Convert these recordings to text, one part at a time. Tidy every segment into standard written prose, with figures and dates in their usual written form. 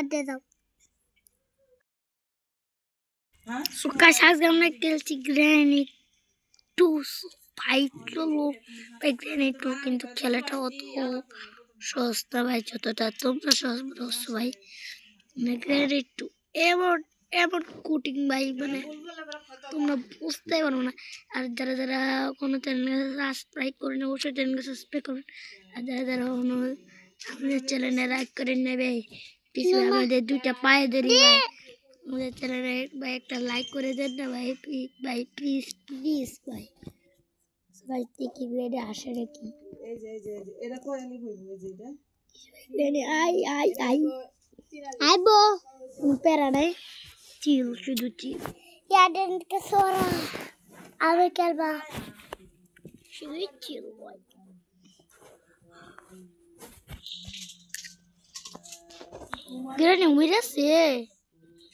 দিয়ে দাও সুকা শাক আমরা খেলছি গ্র্যানি 2 ফাইট চলো গ্র্যানি 2 কিন্তু খেলাটা অত সহজ না ভাই যতটা তোমরা সহজ বুঝছো ভাই গ্র্যানি 2 এমন এমন কুটিং ভাই মানে তোমরা বুঝতে পারো না আর যারা যারা কোনো চ্যানেলে সাবস্ক্রাইব করে না অবশ্যই চ্যানেলকে সাবস্ক্রাইব করুন আর যারা যারা আমাদের চ্যানেলে লাইক করে নেবে পিছু আমাদের দুইটা পায়ে ধরি ভাই আমাদের চ্যানেলে ভাই একটা লাইক করে দেন না ভাই ভাই প্লিজ প্লিজ ভাই সবাই কি গ্রেডে আসে নাকি এই যে এটা কয়নি হইব এই যে এটা গ্রেডে আই আইবো প্যারা নাই চিল শুধু চিল ইয়াদেন কে সোরা আবে খেলবা শুধু চিল ভাই গ্রেডে উইরাছে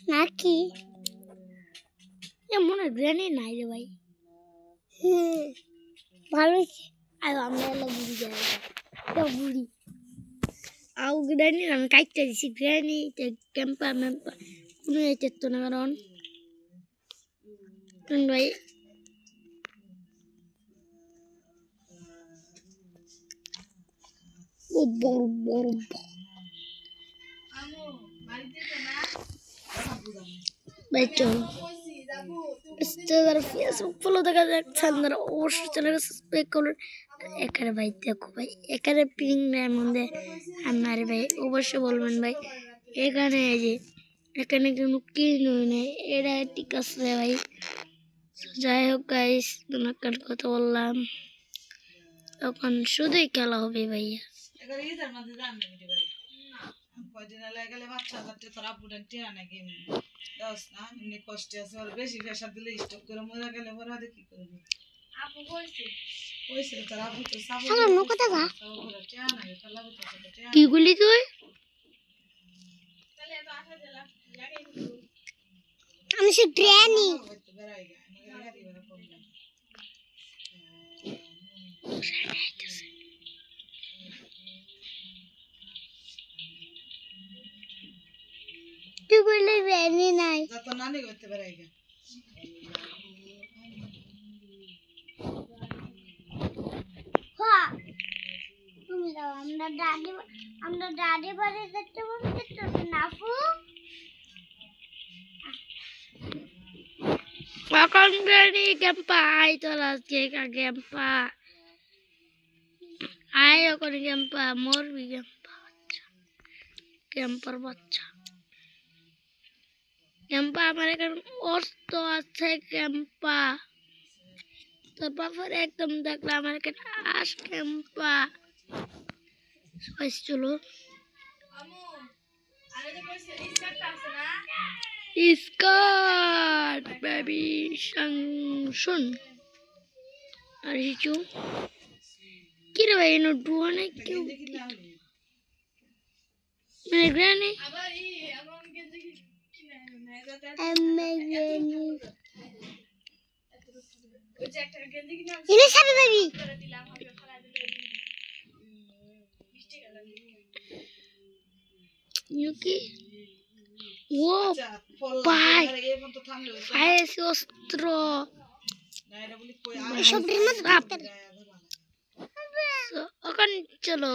নাকি এমন গ্রেডে নাই রে ভাই ভালো আর আমরা এলো বুড়ি যাই বুড়ি আউ গ্রেডে আমি কাটতে দিছি গ্রেডে ক্যাম্পা ম্যাম্পা কোনো যেত না কারণ ভাই ও বড় বড় ভাই চল ফেসবুক ফলো দেখা যাচ্ছেন অবশ্যই চ্যানেলকে সাবস্ক্রাইব করুন এখানে ভাই দেখো ভাই এখানে পিং এর মধ্যে আমার ভাই অবশ্যই বলবেন ভাই এখানে এই যে এখানে কোনো কি নেই এটা ঠিক আছে ভাই যাই হোক গাইস তোমাকে কথা বললাম এখন শুধুই খেলা হবে ভাইয়া কয়দিন লাগালে বাচ্চা যাতে তোরা বুড়ান টিয়া না গেম দাস না এমনি কষ্ট আছে আর বেশি প্রেসার দিলে স্টপ করে মরে গেলে পরে আর কি করবি আপু কইছে তোরা আপু তো সাবো সামনে কথা যা টিয়া না খেলা করতে টিয়া কি গুলি তুই তাহলে তো আসা দিলা লাগাই আমি সে গ্র্যানি তুই বলে গ্র্যানি নাই যত নানি করতে বেরাইগা হ্যাঁ তুমি দাও আমরা দাদি বাড়ি যেতে বলতে তো নাফু এখন গ্র্যানি ক্যাম্পা আই তোর আজকে ক্যাম্পা আই এখন ক্যাম্পা মরবি ক্যাম্পা ক্যাম্পার বাচ্চা ক্যাম্পা আমার এখানে অস্ত আছে ক্যাম্পা তোর বাবার একদম দেখলে আমার এখানে আস ক্যাম্পা সবাই চলো স্কার্ট বেবি শুন আর কিছু কি রে ভাই এনো ডুয়া নাই কেউ মানে গ্রানি ইনে সাবে বেবি ইউকি ও পাই পাই অস্ত্র সবটির মধ্যে রাখতে ওখানে চলো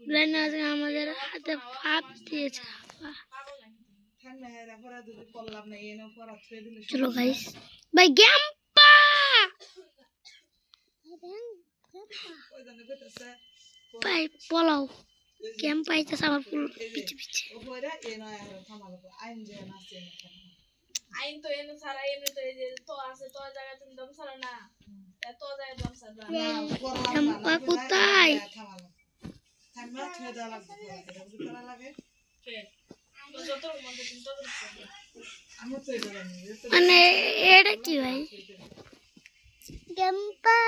গ্রানি আজকে আমাদের হাতে ফাপ দিয়েছে চলো গাইস ভাই গ্যাম্পা ভাই পলাও ক্যাম্প আইতেছে আমার ফুল পিছে পিছে আইন তো এনে ছাড়া এমনি তো এই যে তো আছে তো জায়গা তুমি দম ছাড়া না তো জায়গা দম ছাড়া না ক্যাম্পা কোথায় থামবা ছেড়ে দেওয়া লাগবে এটা বুঝতে করা লাগে তো যত মধ্যে তুমি তত আমি তো এটা জানি মানে এটা কি ভাই ক্যাম্পা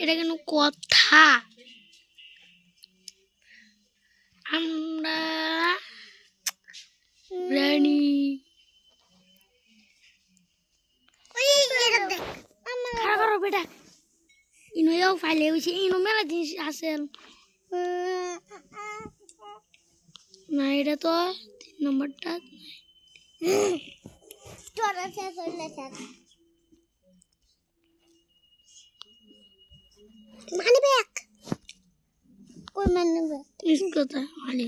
এটা কেন কথা আমরা রানী খারাপ করো বেটা ইনোও ফাইলে হইছে ইনো মেলা জিনিস আছে না এটা তো 3 নম্বরটা তোরা শেষ হইলে স্যার মানে ব্যাক কই মানে ব্যাক ইসকোটা মানে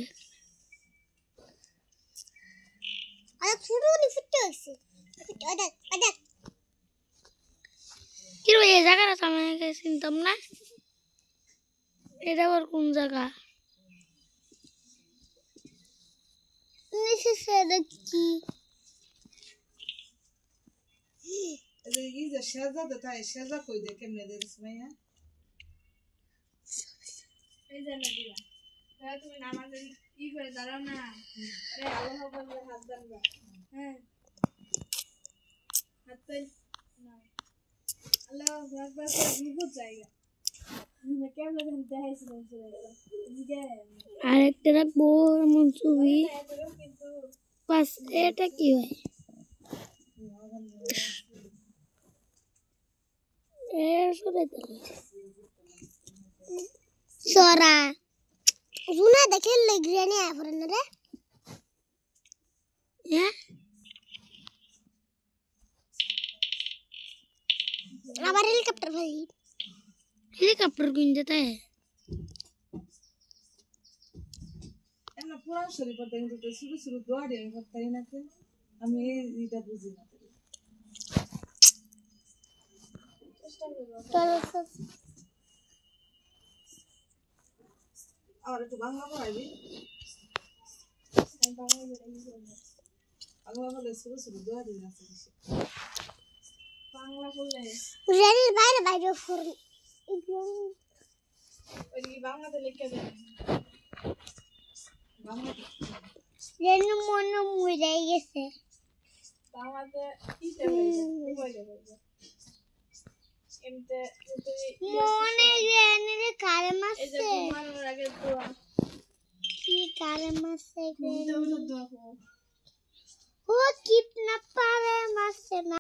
আর শুরু নি ফুটে হইছে আদা কি রে এই জায়গাটা আমি চিনতাম না এটা আবার কোন জায়গা নিচে সেটা কি এই যে শেরজাদা তাই শেরজা কই দে কেমনে দেরিস মাইয়া এই যে না দিবা তাহলে তুমি নামাজে ই করে দাঁড়াও না আরে আল্লাহ বললে হাত দাঁড়াবা হ্যাঁ হাত তো না আল্লাহ আকবার করে রুকু জায়গা না কেমন যখন দেখাইছিল বুঝে আরেকটা রাখবো এমন ছবি কিন্তু বাস এটা কি হয় সরা রুনা দেখে লেগ্রানি আফরন রে হ্যাঁ আবার হেলিকপ্টার ভাই হেলিকপ্টার কোন যেতে এমন পুরান শরীফ পড়তে কিন্তু তো শুরু শুরু দোয়া দিয়ে করতাই না কেন আমি এইটা বুঝি না আর একটু বাংলা পড়াইবি বাংলা বলে শুরু শুরু দোয়া দিয়ে না বাংলা বললে রেলের বাইরে বাইরে ফোর ওই বাংলাতে লিখে দেন বাংলা রেল মনে মরে গেছে বাংলাতে ইতে বলে বলবে এমতে মনে রেলের কারে এই যে মারছে ঘুমানোর আগে দোয়া কি কারে মারছে ঘুমতে উঠে দোয়া করো ও কিডন্যাপ পারে মারছে না